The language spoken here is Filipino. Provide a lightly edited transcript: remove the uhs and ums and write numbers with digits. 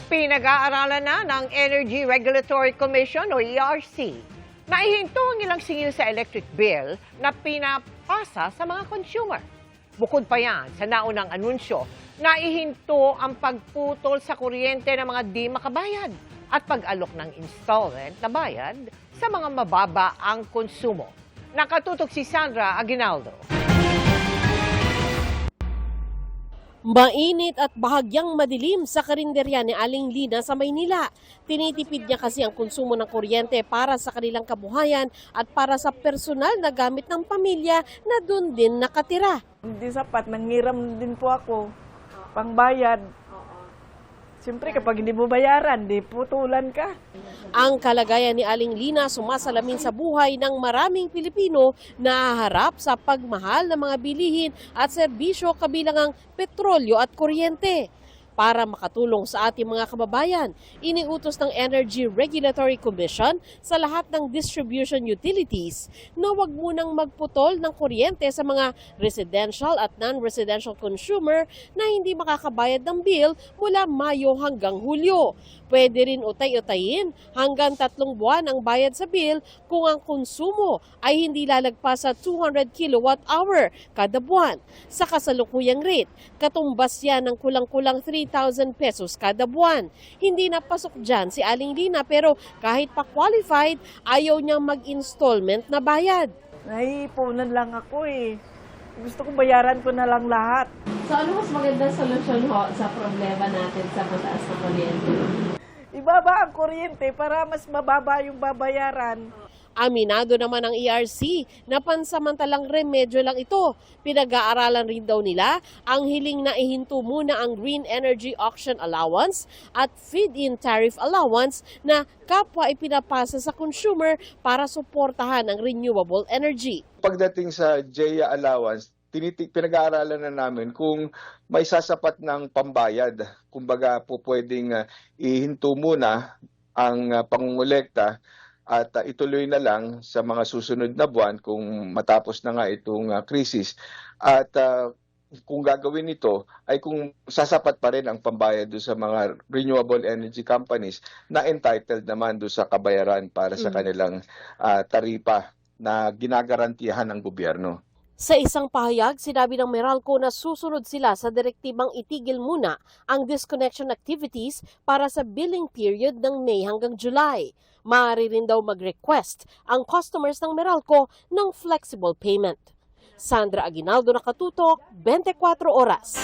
Pinag-aaralan na ng Energy Regulatory Commission o ERC na ihinto ang ilang singil sa electric bill na pinapasa sa mga consumer. Bukod pa yan sa naunang anunsyo na ihinto ang pagputol sa kuryente ng mga di makabayad at pag-alok ng installment na bayad sa mga mababa ang konsumo. Nakatutok si Sandra Aguinaldo. Mainit at bahagyang madilim sa karinderya ni Aling Lina sa Maynila. Tinitipid niya kasi ang konsumo ng kuryente para sa kanilang kabuhayan at para sa personal na gamit ng pamilya na doon din nakatira. Hindi sapat, nanghiram din po ako, pangbayad. Siyempre kapag hindi mo bayaran, di putulan ka. Ang kalagayan ni Aling Lina sumasalamin sa buhay ng maraming Pilipino na haharap sa pagmahal ng mga bilihin at serbisyo kabilang ang petrolyo at kuryente. Para makatulong sa ating mga kababayan, iniutos ng Energy Regulatory Commission sa lahat ng distribution utilities na huwag munang magputol ng kuryente sa mga residential at non-residential consumer na hindi makakabayad ng bill mula Mayo hanggang Hulyo. Pwede rin utay-utayin hanggang 3 buwan ang bayad sa bill kung ang konsumo ay hindi lalagpas sa 200 kilowatt-hour kada buwan. Sa kasalukuyang rate, katumbas yan ng kulang-kulang 3,000 pesos kada buwan. Hindi napasok dyan si Aling Lina pero kahit pa qualified, ayaw niyang mag-installment na bayad. Naiipunan lang ako eh. Gusto ko bayaran ko na lang lahat. So ano mas magandang solusyon ho sa problema natin sa mataas na kuryente? Ibaba ang kuryente para mas mababa yung babayaran. Aminado naman ang ERC na pansamantalang remedyo lang ito. Pinag-aaralan rin daw nila ang hiling na ihinto muna ang Green Energy Auction Allowance at Feed-in Tariff Allowance na kapwa ipinapasa sa consumer para suportahan ang renewable energy. Pagdating sa JEA allowance, pinag-aaralan na namin kung may sasapat ng pambayad. Kumbaga po pwedeng ihinto muna ang pangungulekta at ituloy na lang sa mga susunod na buwan kung matapos na nga itong krisis. At kung gagawin ito ay kung sasapat pa rin ang pambayad doon sa mga renewable energy companies na entitled naman doon sa kabayaran para sa kanilang taripa na ginagarantiyahan ng gobyerno. Sa isang pahayag, sinabi ng Meralco na susunod sila sa direktibang itigil muna ang disconnection activities para sa billing period ng May hanggang July. Maaari rin daw mag-request ang customers ng Meralco ng flexible payment. Sandra Aguinaldo, Nakatutok, 24 Oras.